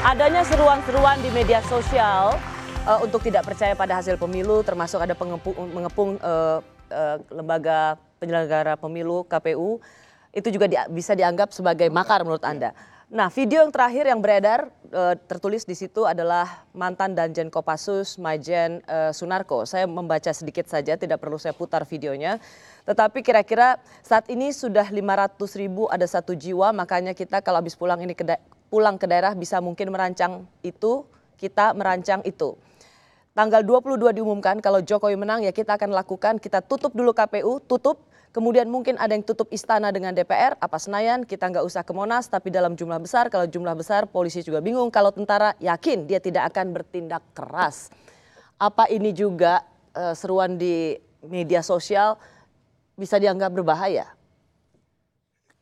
Adanya seruan-seruan di media sosial untuk tidak percaya pada hasil pemilu, termasuk ada mengepung lembaga penyelenggara pemilu KPU, itu juga bisa dianggap sebagai makar menurut Anda. Nah, video yang terakhir yang beredar tertulis di situ adalah mantan Danjen Kopassus Majen Sunarko. Saya membaca sedikit saja, tidak perlu saya putar videonya. Tetapi kira-kira saat ini sudah 500.000 ada 1 jiwa, makanya kita kalau habis pulang ke daerah bisa mungkin merancang itu, kita merancang itu. Tanggal 22 diumumkan kalau Jokowi menang ya kita akan lakukan, kita tutup dulu KPU, tutup. Kemudian mungkin ada yang tutup istana dengan DPR, apa Senayan, kita nggak usah ke Monas, tapi dalam jumlah besar. Kalau jumlah besar, polisi juga bingung. Kalau tentara yakin dia tidak akan bertindak keras. Apa ini juga seruan di media sosial bisa dianggap berbahaya?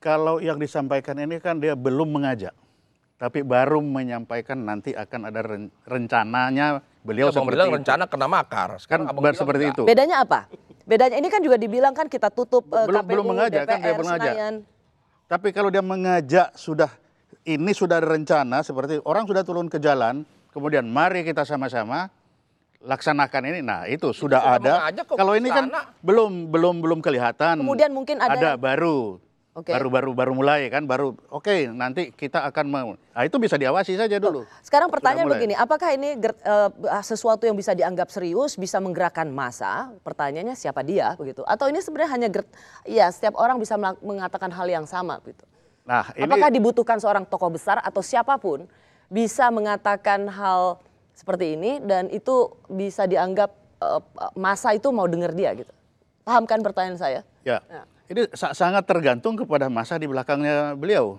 Kalau yang disampaikan ini kan dia belum mengajak, tapi baru menyampaikan nanti akan ada rencananya beliau Abang seperti bilang itu. Rencana kena makar. Kan seperti itu. Bedanya apa? Bedanya ini kan juga dibilang kan kita tutup KPU, belum mengajak, DPR, kan dia mengajak. Senayan. Tapi kalau dia mengajak ini sudah ada rencana seperti orang sudah turun ke jalan, kemudian mari kita sama-sama laksanakan ini. Nah, itu sudah ada. Kalau ini kan belum kelihatan. Kemudian mungkin ada baru. Oke. Baru mulai kan, oke, nanti kita akan itu bisa diawasi saja dulu. Sekarang pertanyaan begini, apakah ini sesuatu yang bisa dianggap serius, bisa menggerakkan massa? Pertanyaannya siapa dia begitu? Atau ini sebenarnya hanya setiap orang bisa mengatakan hal yang sama gitu. Nah, apakah dibutuhkan seorang tokoh besar atau siapapun bisa mengatakan hal seperti ini dan itu bisa dianggap massa itu mau dengar dia gitu? Pahamkan pertanyaan saya? Ya. Ini sangat tergantung kepada masa di belakangnya beliau.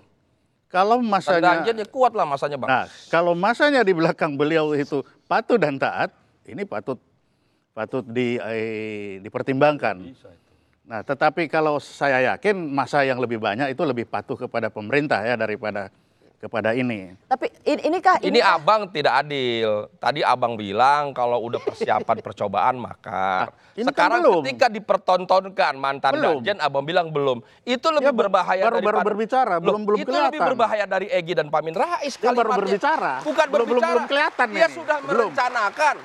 Kalau masanya Danjen ya kuat lah masanya, Bang. Nah, kalau masanya di belakang beliau itu patuh dan taat, ini patut dipertimbangkan. Nah, tetapi kalau saya yakin masa yang lebih banyak itu lebih patuh kepada pemerintah ya daripada kepada ini. Tapi ini Abang tidak adil. Tadi Abang bilang kalau udah persiapan percobaan makar. Sekarang kan ketika dipertontonkan mantan Danjen, Abang bilang belum. Itu lebih berbahaya baru berbicara, belum itu kelihatan. lebih berbahaya dari Egy dan Pamin Rais. Baru berbicara. Bukan berbicara. Belum kelihatan. Dia sudah merencanakan.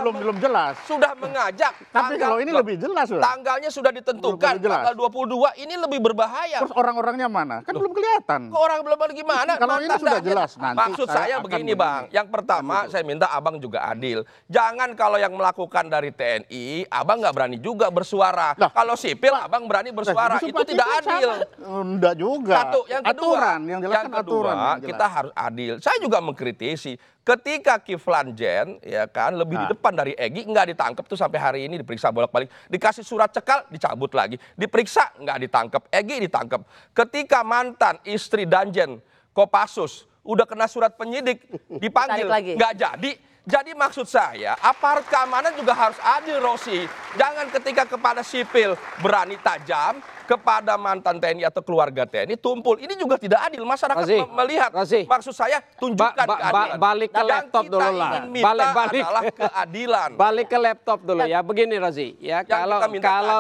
Belum jelas. Sudah mengajak. Tapi kalau ini lebih jelas sudah. Tanggalnya sudah ditentukan. Tanggal 22 ini lebih berbahaya. Terus orang-orangnya mana? Kan belum kelihatan. Orang belum gimana? Kalau ini sudah jelas. Nanti maksud saya begini, Bang. Yang pertama saya minta Abang juga adil. Jangan kalau yang melakukan dari TNI, Abang nggak berani juga bersuara. Kalau sipil Abang berani bersuara. Itu tidak adil. Enggak juga. Satu, yang kedua, aturan, yang jelas kan aturan. Kita harus adil. Saya juga mengkritisi. Ketika Kiflan Zen ya kan lebih di depan dari Egy, nggak ditangkap tuh sampai hari ini, diperiksa bolak-balik, dikasih surat cekal dicabut lagi, diperiksa nggak ditangkap, Egy ditangkap. Ketika mantan istri Danjen Kopassus udah kena surat penyidik dipanggil nggak jadi. Jadi maksud saya aparat keamanan juga harus adil, Rosi. Jangan ketika kepada sipil berani tajam, kepada mantan TNI atau keluarga TNI tumpul. Ini juga tidak adil. Masyarakat melihat. Maksud saya tunjukkan keadilan. Balik ke laptop dulu lah. Balik adalah keadilan. Balik ke laptop dulu ya. Begini Rosi, ya kalau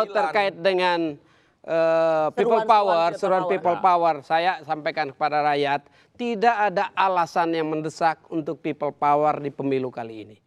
terkait dengan people power, seruan people power, saya sampaikan kepada rakyat, tidak ada alasan yang mendesak untuk people power di pemilu kali ini.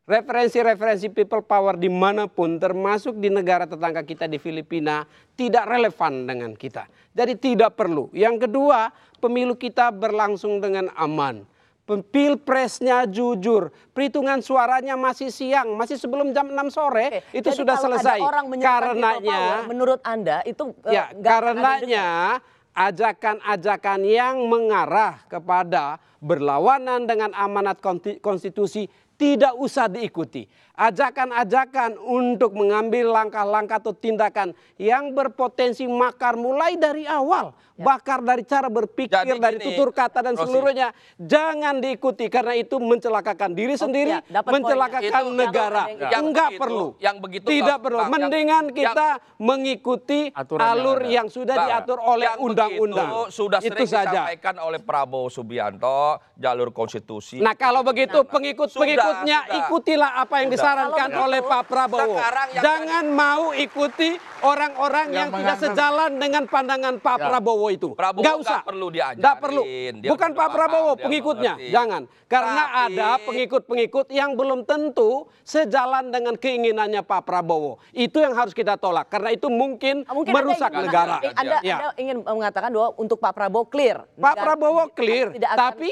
Referensi-referensi people power dimanapun, termasuk di negara tetangga kita di Filipina, tidak relevan dengan kita. Jadi tidak perlu. Yang kedua, pemilu kita berlangsung dengan aman. Pilpresnya jujur, perhitungan suaranya masih siang, masih sebelum jam 6 sore itu jadi sudah selesai. Karenanya, menurut Anda itu karenanya ajakan-ajakan yang mengarah kepada berlawanan dengan amanat konstitusi tidak usah diikuti. Ajakan-ajakan untuk mengambil langkah-langkah atau tindakan yang berpotensi makar mulai dari awal. Bakar dari cara berpikir, dari tutur kata dan seluruhnya. Jangan diikuti karena itu mencelakakan diri sendiri, mencelakakan negara. Enggak perlu. Tidak perlu. Mendingan kita mengikuti alur yang sudah diatur oleh undang-undang. Sudah sering disampaikan oleh Prabowo Subianto, jalur konstitusi. Nah kalau begitu pengikut-pengikutnya ikutilah apa yang disampaikan disarankan Kalau oleh begitu, Pak Prabowo, sekarang yang jangan mau ikuti orang-orang yang tidak menganggap- sejalan dengan pandangan Pak Prabowo itu. Prabowo Nggak nggak usah. perlu diajarin. Nggak perlu. Dia Bukan udah Pak paham, Prabowo, dia pengikutnya. mengerti. Jangan. Karena Tapi- ada pengikut-pengikut yang belum tentu sejalan dengan keinginannya Pak Prabowo. Itu yang harus kita tolak. Karena itu mungkin Mungkin merusak Anda ingin negara. mengatakan- Ya. Anda ingin mengatakan bahwa untuk Pak Prabowo clear. Pak Prabowo clear, Tidak akan- tapi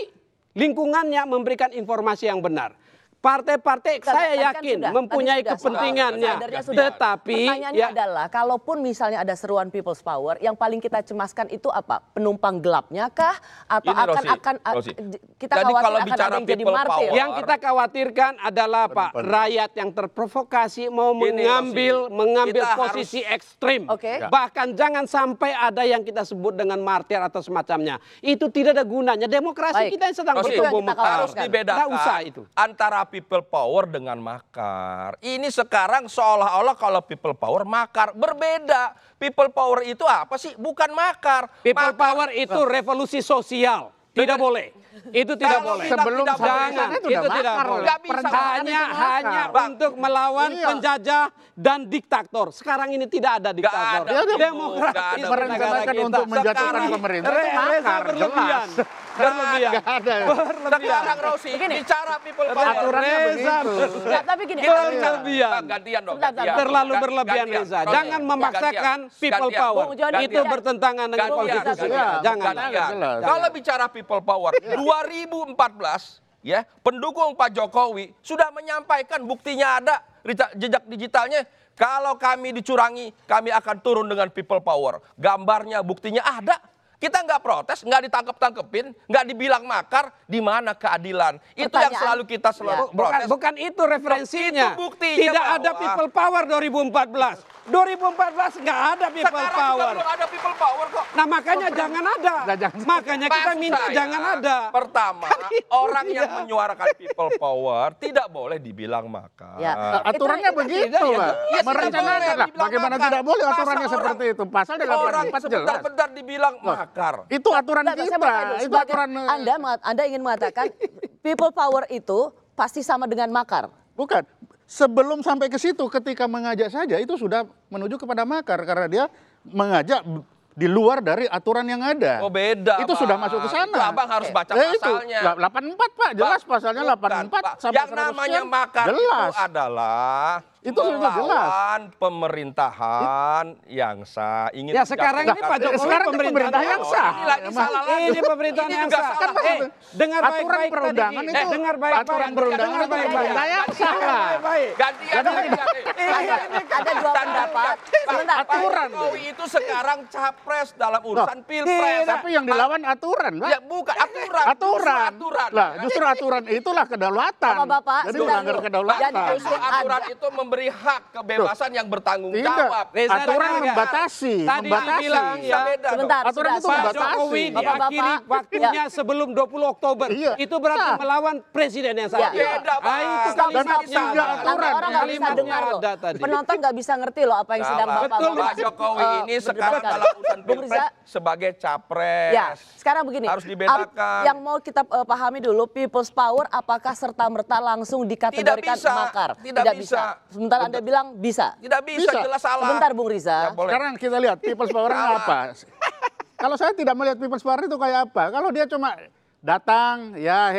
lingkungannya memberikan informasi yang benar. Partai-partai Tadi saya kan yakin sudah, mempunyai tadi sudah, kepentingannya, kadernya sudah. tetapi Pertanyaannya ya, adalah, kalaupun misalnya ada seruan People's Power, yang paling kita cemaskan itu apa? Penumpang gelapnya kah? Atau Ini, Rosi. kita Jadi khawatir kalau akan bicara ada yang jadi people martir? power, yang kita khawatirkan adalah Pak, rakyat yang terprovokasi mau Gini, mengambil kita posisi ekstrim. Oke. Ya. Bahkan jangan sampai ada yang kita sebut dengan martir atau semacamnya. Itu tidak ada gunanya. Demokrasi Baik. kita yang sedang Rosi, bertumbuh kita mekar. harus dibedakan Nggak usah itu. antara people power dengan makar. Ini sekarang seolah-olah kalau people power makar. Berbeda. People power itu apa sih? Bukan makar. People Makar- power itu revolusi sosial. Tidak boleh. Itu tidak Kalau boleh. bilang Sebelum tidak boleh, Jangan, itu itu udah tidak makar. boleh. Nggak bisa. Hanya Bang. untuk melawan Iya. penjajah dan diktator. Sekarang ini tidak ada diktator. ada, Bu. Demokratis Nggak ada. di negara Merencanakan kita. untuk menjatuhkan Sekarang pemerintah, itu Reza makar, berlebihan. jelas. Berlebihan. Nggak ada. Berlebihan. Sekarang Rosi, Begini. bicara people power. Aturannya Reza begitu. Nggak, tapi gini, Kita Anda- bicara- berlebihan. Bang, gantian dong. Sebentar, gantian. Terlalu Gantian. berlebihan Reza. Rosi. Jangan memaksakan Gantian. people Gantian. power. Bung Joni, Itu gantian. bertentangan dengan Gantian, konstitusi. gantian. Jangan. Gantian. Jelas. Kalau bicara people power, 2014 ya, pendukung Pak Jokowi sudah menyampaikan buktinya ada jejak digitalnya. Kalau kami dicurangi, kami akan turun dengan people power. Gambarnya, buktinya ada. Kita nggak protes, nggak ditangkep-tangkepin, nggak dibilang makar, di mana keadilan? Itu yang Pertanyaan- selalu kita Ya. protes. Bukan itu referensinya. Itu buktinya Tidak ada bahwa- people power 2014. 2014 nggak ada people Sekarang power. juga belum ada people power kok. Nah makanya jangan ada. Makanya kita Maksud minta saya, jangan ada. Pertama, orang yang menyuarakan people power tidak boleh dibilang makar. Ya. Aturannya Itu- begitu, tidak, Pak. ya, tidak Merencanakan boleh lah. dibilang Bagaimana makar. tidak boleh Masa aturannya orang- seperti itu? Pasal Orang 84 jelas. sebentar-bentar dibilang makar. Itu aturan Nggak, saya kita. mau tanya dulu, Itu sebagai- aturan Anda ingin mengatakan people power itu pasti sama dengan makar. bukan. Sebelum sampai ke situ, ketika mengajak saja itu sudah menuju kepada makar karena dia mengajak di luar dari aturan yang ada. Oh, beda, Itu Bang. sudah masuk ke sana. Itu Abang harus baca Itu pasalnya. 84 Pak, jelas Pak, pasalnya bukan, 84 Pak. sampai Yang namanya 100%. makar jelas. itu adalah Itu sudah jelas. melawan pemerintahan yang sah. Ingin Ya sekarang ini menjatuhkan- Pak Jokowi sekarang ini pemerintah yang sah. Ini lagi salah lagi. Ini pemerintahan Ini yang juga sah. salah. Dengar aturan baik-baik perundangan tadi. itu Dengar baik-baik. aturan perundangan Dengar itu baik-baik. pemerintah yang sah. Baik-baik. Gantian. Ada dua pendapat. Sebentar. Aturan. Pak Jokowi itu sekarang capres dalam urusan pilpres. Tapi yang dilawan aturan, Pak. Ya bukan aturan. Aturan. Justru aturan. Lah, justru aturan itulah kedaulatan. Bapak-bapak, Jadi sebentar melanggar dulu. kedaulatan. Jadi Justru aturan itu memberi hak kebebasan yang bertanggung Tidak. jawab. Reza, Aturan dengar nggak? membatasi, Tadi membatasi. dibilang ya. Beda dong. Sebentar. Aturan itu sudah. Pak membatasi. Jokowi Bapak-bapak, diakhiri waktunya sebelum 20 Oktober. Iya. Itu berarti Sah. melawan presiden yang saat Iya. Beda, Bang. itu Stop, kalimatnya stop, stop. tiga ada. aturan. Nanti orang nggak bisa Kalimatnya dengar loh. ada tadi. Penonton nggak bisa ngerti loh apa yang sedang Salah. Bapak Betul, Pak Jokowi ini sekarang berdebatkan. dalam urusan Bung pilpres Riza, sebagai capres. ya, sekarang begini. Harus dibedakan. Yang mau kita pahami dulu, people's power apakah serta-merta langsung dikategorikan Tidak bisa. makar? Tidak bisa. Sementara Anda bilang bisa. Tidak bisa, Bisa. jelas salah. Sebentar Bung Riza. Nggak boleh. Sekarang kita lihat people's power apa. Kalau saya tidak melihat people's power itu kayak apa. Kalau dia cuma datang, ya.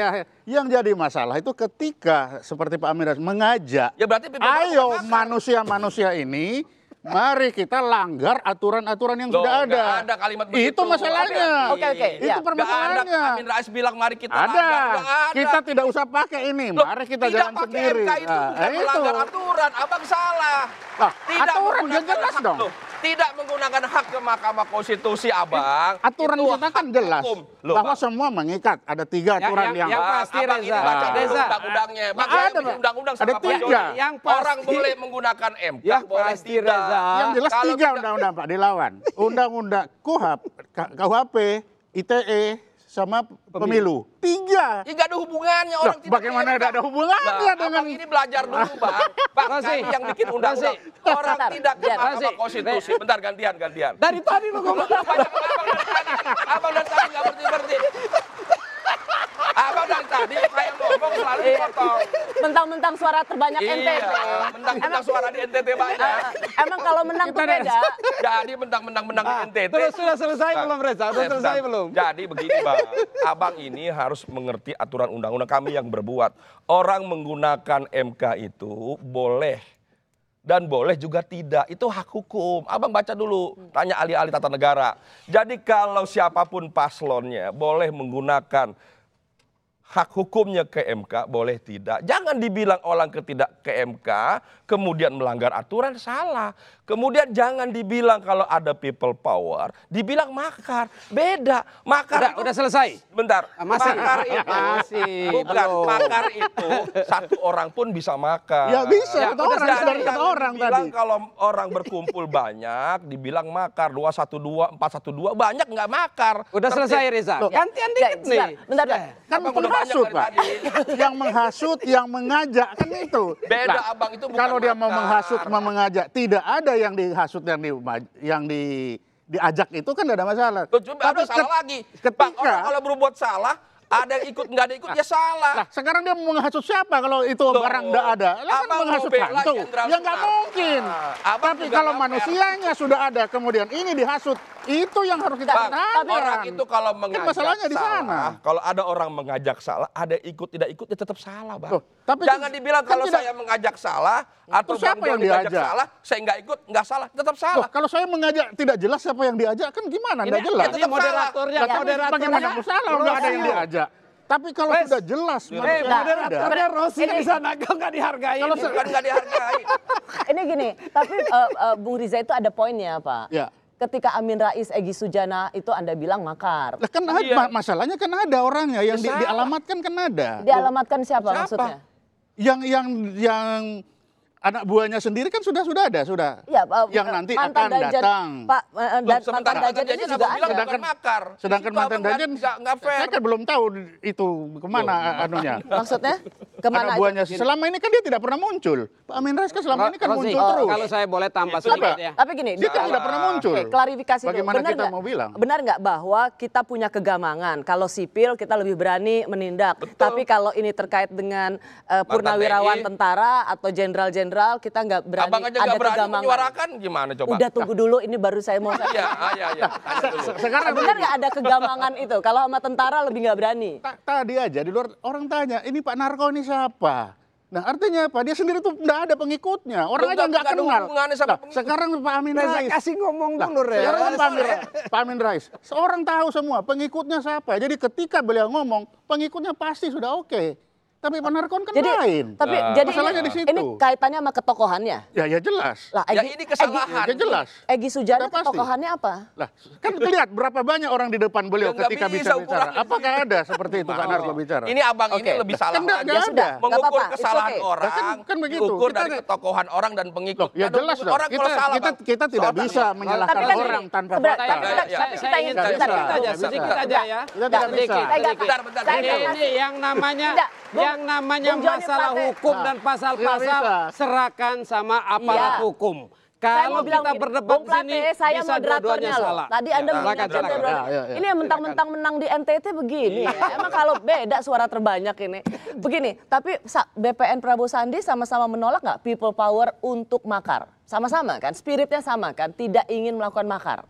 Yang jadi masalah itu ketika seperti Pak Amin Rais mengajak, Ya berarti people power ayo makar. manusia-manusia ini, mari kita langgar aturan-aturan yang Loh, sudah nggak ada. ada kalimat begitu. Itu masalahnya. Oke, Itu ya. Nggak permasalahannya. ada Amin Rais bilang mari kita Ada. langgar. Nggak ada. Kita tidak usah pakai ini. Loh, Mari kita tidak jalan pakai sendiri. MK itu bukan itu. melanggar aturan. Abang salah. Lah, Tidak aturan menggunakan jelas hak- dong. Loh, tidak menggunakan hak ke Mahkamah Konstitusi, Abang. Aturan Itu kita kan hak jelas hukum. Loh, bahwa Bang. semua mengikat. Ada 3 aturan yang yang pasti, Abang Reza. ini baca dulu Reza. undang-undangnya. Nggak Makanya ada, Bang. undang-undang Ada sama Pak 3. Joni. Yang pasti. Orang boleh menggunakan MK, Yang boleh pasti, tidak. Reza. Yang jelas Kalau 3 tidak- undang-undang Pak dilawan. Undang-undang KUHP, ITE, sama pemilu. 3. Ya, nggak ada hubungannya orang Loh, tidak bagaimana MK. tidak ada hubungannya Nah, dengan- Abang ini belajar dulu, Bang. Bang, Rosi. kami yang bikin undang-undang. Rosi. Orang Bentar, tidak ke biar. Mahkamah Rosi. Konstitusi. Bentar, gantian. Dari tadi lu ngomong. Abang dari tadi nggak berhenti. Abang dari tadi kayak ngomong selalu dipotong. Mentang-mentang suara terbanyak NTT. Iya, mentang-mentang suara di NTT banyak. Emang kalau menang tuh beda. Jadi mentang-mentang menang di NTT. Terus sudah selesai belum Reza? Sudah selesai belum? Jadi begini Bang, Abang ini harus mengerti aturan undang-undang kami yang berbuat. Orang menggunakan MK itu boleh dan boleh juga tidak. Itu hak hukum. Abang baca dulu, tanya ahli-ahli tata negara. Jadi kalau siapapun paslonnya boleh menggunakan hak hukumnya ke MK, boleh tidak. Jangan dibilang orang tidak ke MK, kemudian melanggar aturan, salah. Kemudian jangan dibilang kalau ada people power, dibilang makar. Beda. Makar Udah selesai. Bentar. Masih. Makar itu. Masih, Bukan. belum. Makar itu satu orang pun bisa makar. Ya bisa, Ya, kata orang, Jadi dari kata orang dibilang tadi. kalau orang berkumpul banyak, dibilang makar. 212, 412, banyak nggak makar. Udah selesai Reza. Loh, Gantian dikit nih. Bentar. Kan Abang udah banyak penghasut, dari Pak. tadi. Yang menghasut, yang mengajak, kan itu. Beda, Nah, Abang, itu bukan kalau dia mau makar. menghasut, mau mengajak, tidak ada yang dihasut, yang diajak itu kan tidak ada masalah. Tuh, cuma ada salah lagi. Bang, orang kalau berbuat salah, ada yang ikut, nggak ada yang ikut, ya salah. Lah, sekarang dia mau menghasut siapa kalau itu Loh, barang tidak ada? Lah kan Abang menghasut mau bela hantu. Jenderal Ya nggak Soekarno. mungkin. Abang Tapi juga kalau nggak fair. manusianya sudah ada, kemudian ini dihasut, itu yang harus kita Bang, pertahankan. orang itu kalau mengajak masalahnya di salah, sana. kalau ada orang mengajak salah, ada ikut tidak ikut, ya tetap salah, Bang. Loh, tapi jangan kan- dibilang kan kalau tidak- saya mengajak salah atau Terus siapa Bang yang Joni ngajak diajak? salah, saya nggak ikut, nggak salah, tetap Loh, salah. kalau saya mengajak tidak jelas siapa yang diajak, kan gimana? Tidak Ini- jelas. itu tetap moderatornya, Lah, tapi bagaimana salah kalau nggak ada yang diajak? Tapi kalau Wes. sudah jelas, manusia Nah, ada. Moderatornya Rosi di sana kok nggak dihargai. Kalau Bukan nggak dihargai. Ini gini, tapi Bung Riza itu ada poinnya, Pak. Ya. Ketika Amin Rais, Egy Sujana itu Anda bilang makar. Lah kan Iya. masalahnya kan ada orangnya yang Ya, salah. dialamatkan kan ada. Dialamatkan siapa Siapa? maksudnya? Yang anak buahnya sendiri kan sudah ada, sudah. Ya, yang nanti mantan akan Danjen, datang. Pak, dan Sementara mantan Danjen ini juga ada. sedangkan makar. Sedangkan Itu mantan Abang Danjen, nggak fair. saya kan belum tahu itu kemana anunya. Maksudnya kemana Anak aja? buahnya selama ini kan dia tidak pernah muncul. Pak Amin Rais kan selama ini kan Rosi, muncul terus. kalau saya boleh tambah Itu sedikit apa? ya. Tapi gini, Dia kan tidak pernah muncul. Oke, klarifikasi dulu. Bagaimana Benar kita nggak- mau bilang? Benar nggak bahwa kita punya kegamangan? Kalau sipil kita lebih berani menindak. Tapi kalau ini terkait dengan purnawirawan TNI. tentara atau jenderal-jenderal, kita nggak berani. Abang aja ada nggak berani kegamangan. menyuarakan, gimana coba? Udah tunggu dulu, ini baru saya mau. Iya, iya. Tanya dulu. Sekarang Benar nggak ada kegamangan itu? Kalau sama tentara lebih nggak berani. tadi aja di luar orang tanya, ini Pak Narko ini siapa? Nah artinya apa? Dia sendiri tuh nggak ada pengikutnya. Orang aja nggak Nggak ada kenal. hubungannya sama Lah, pengikut. sekarang Pak Amin Reza Rais. kasih ngomong Lah, dulu Reza. sekarang kan Pak Amin Rais. Seorang tahu semua pengikutnya siapa. Jadi ketika beliau ngomong, pengikutnya pasti sudah oke. Tapi Pak Narko kan lain. Tapi Nah, jadi masalahnya di situ. ini kaitannya sama ketokohannya. Ya jelas. Lah, Ya ini kesalahan. Ya jelas. Egy Sujana Sudah pasti. ketokohannya apa? Lah, kan lihat berapa banyak orang di depan beliau Ya, nggak ketika bisa bicara. ukurannya Apakah ada seperti itu Pak Narko bicara? Ini abang ini Oke. lebih salah Kan nggak lagi. ada. sudah. Nggak Mengukur apa-apa, it's kesalahan okay. orang, Kan begitu. diukur Kita- dari ketokohan orang dan pengikut. Loh, ya Ada jelas dong. orang kalau salah, Bang. Kita tidak Seorang bisa ya. menyalahkan Tapi kan orang gini, tanpa sebenarnya- fakta. tapi kita- Ya, tapi kita ingin Nggak bentar, bisa. bentar. Aja, sedikit aja ya. Kita tidak bisa. Bentar. Ini yang namanya Bung Joni masalah Plate. hukum dan pasal-pasal bisa. serahkan sama aparat Iya. hukum. Saya Kalau mau bilang kita begini, berdebat Bung di sini Plate, saya bisa moderatornya dua-duanya loh. salah. Tadi Anda Silakan, mengingatkan silakan. dua-duanya. Ya, ya. Ini yang mentang-mentang menang di NTT begini. Emang kalau beda suara terbanyak ini. Begini, tapi BPN Prabowo Sandi sama-sama menolak nggak people power untuk makar? Sama-sama kan, spiritnya sama kan, tidak ingin melakukan makar.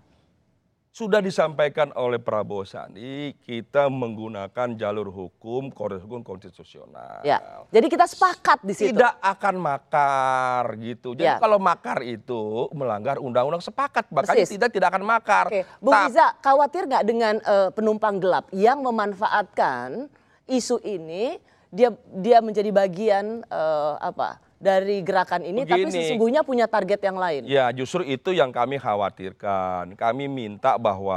Sudah disampaikan oleh Prabowo Sandi, kita menggunakan jalur hukum konstitusional. Ya, jadi kita sepakat di situ. Tidak akan makar gitu. Jadi Ya. kalau makar itu melanggar undang-undang sepakat. Makanya Persis. tidak akan makar. Oke, Bung Riza, khawatir nggak dengan penumpang gelap yang memanfaatkan isu ini, dia menjadi bagian dari gerakan ini, tapi Begini. sesungguhnya punya target yang lain. Ya justru itu yang kami khawatirkan. Kami minta bahwa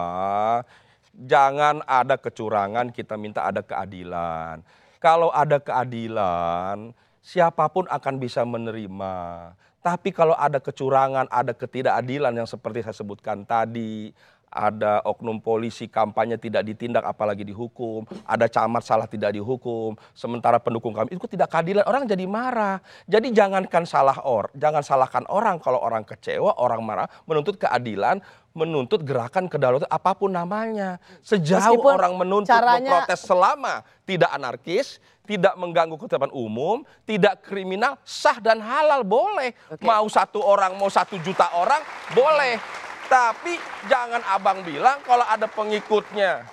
jangan ada kecurangan, kita minta ada keadilan. Kalau ada keadilan, siapapun akan bisa menerima. Tapi kalau ada kecurangan, ada ketidakadilan yang seperti saya sebutkan tadi, ada oknum polisi kampanye tidak ditindak apalagi dihukum, ada camat salah tidak dihukum, sementara pendukung kami itu tidak keadilan, orang jadi marah. Jadi jangan salahkan orang kalau orang kecewa, orang marah, menuntut keadilan, menuntut gerakan kedaulatan apapun namanya. Sejauh Meskipun orang menuntut memprotes selama tidak anarkis, tidak mengganggu ketertiban umum, tidak kriminal, sah dan halal boleh. Mau 1 orang, mau 1 juta orang boleh. Tapi jangan abang bilang kalau ada pengikutnya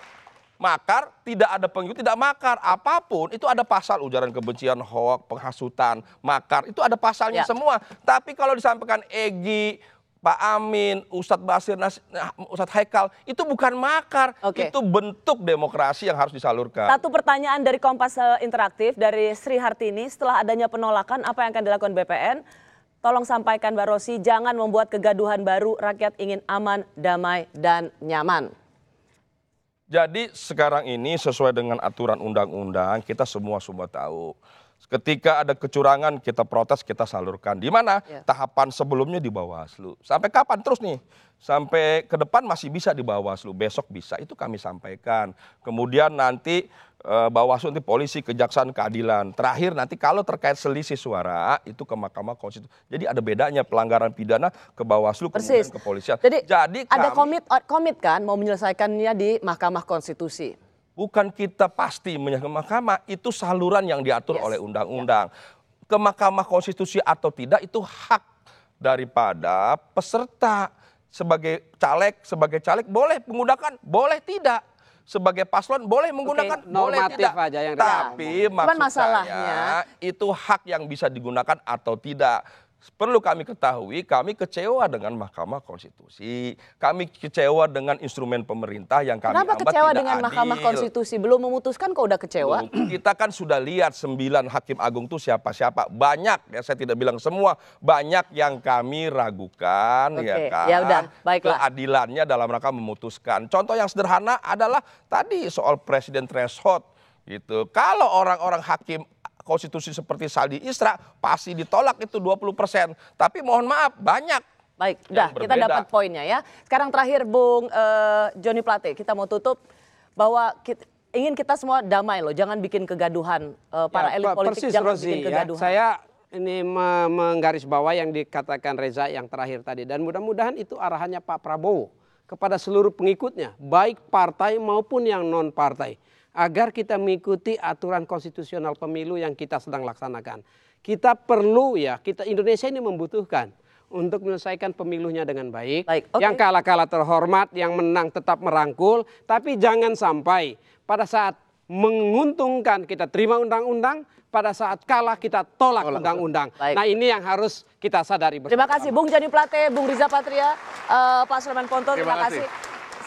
makar, tidak ada pengikut tidak makar. Apapun itu ada pasal, ujaran kebencian, hoak, penghasutan, makar, itu ada pasalnya semua. Tapi kalau disampaikan Egy, Pak Amin, Ustadz Basir, Ustadz Haikal, itu bukan makar, itu bentuk demokrasi yang harus disalurkan. Satu pertanyaan dari Kompas Interaktif dari Sri Hartini, setelah adanya penolakan apa yang akan dilakukan BPN? Tolong sampaikan Mbak Rosy, jangan membuat kegaduhan baru, rakyat ingin aman, damai, dan nyaman. Jadi sekarang ini sesuai dengan aturan undang-undang, kita semua tahu. Ketika ada kecurangan kita protes, kita salurkan. Di mana? Tahapan sebelumnya di Bawaslu. Sampai kapan terus nih? Sampai ke depan masih bisa di Bawaslu, besok bisa. Itu kami sampaikan. Kemudian nanti Bawaslu, nanti polisi, kejaksaan, keadilan. Terakhir nanti kalau terkait selisih suara itu ke Mahkamah Konstitusi. Jadi ada bedanya pelanggaran pidana ke Bawaslu kemudian ke kepolisian. Jadi ada kami, komit kan mau menyelesaikannya di Mahkamah Konstitusi. Bukan kita pasti menyerahkan mahkamah, itu saluran yang diatur oleh undang-undang. Ke Mahkamah Konstitusi atau tidak itu hak daripada peserta. Sebagai caleg boleh menggunakan, boleh tidak. Sebagai paslon boleh menggunakan, boleh tidak. Aja yang tapi maksud saya itu hak yang bisa digunakan atau tidak. Perlu kami ketahui, kami kecewa dengan Mahkamah Konstitusi. Kami kecewa dengan instrumen pemerintah yang kami Kenapa anggap kecewa tidak dengan adil. Mahkamah Konstitusi? Belum memutuskan kok udah kecewa? Kita kan sudah lihat 9 hakim agung itu siapa-siapa. Banyak, ya saya tidak bilang semua. Banyak yang kami ragukan, ya kan. Ya udah, baiklah. Keadilannya dalam rangka memutuskan. Contoh yang sederhana adalah tadi soal presiden threshold. Gitu. Kalau orang-orang hakim konstitusi seperti Saldi Isra pasti ditolak itu 20%. Tapi mohon maaf banyak. Baik, udah kita dapat poinnya ya. Sekarang terakhir Bung Joni Plate, kita mau tutup bahwa ingin kita semua damai loh, jangan bikin kegaduhan. Para elit politik jangan bikin kegaduhan. Saya ini menggarisbawahi yang dikatakan Reza yang terakhir tadi, dan mudah-mudahan itu arahannya Pak Prabowo kepada seluruh pengikutnya, baik partai maupun yang non partai. Agar kita mengikuti aturan konstitusional pemilu yang kita sedang laksanakan. Kita perlu Indonesia ini membutuhkan untuk menyelesaikan pemilunya dengan baik. Yang kalah terhormat, yang menang tetap merangkul. Tapi jangan sampai pada saat menguntungkan kita terima undang-undang, pada saat kalah kita tolak undang-undang. Nah ini yang harus kita sadari bersama. Terima kasih Bung Joni Plate, Bung Riza Patria, Pak Sulaiman Ponto, terima kasih.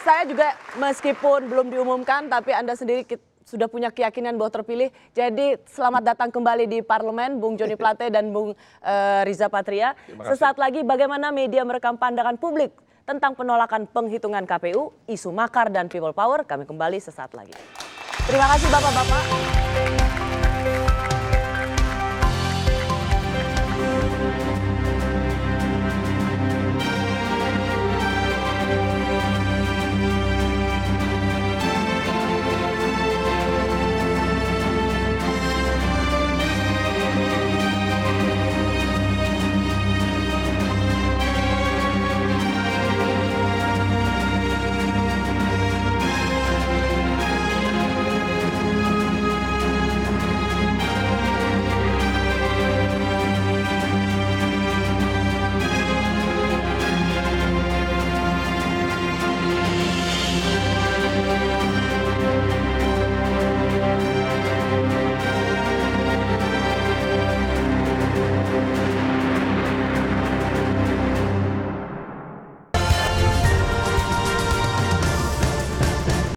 Saya juga meskipun belum diumumkan, tapi Anda sendiri sudah punya keyakinan bahwa terpilih. Jadi selamat datang kembali di parlemen, Bung Joni Plate dan Bung Riza Patria. Sesaat lagi bagaimana media merekam pandangan publik tentang penolakan penghitungan KPU, isu makar dan people power. Kami kembali sesaat lagi. Terima kasih Bapak-Bapak.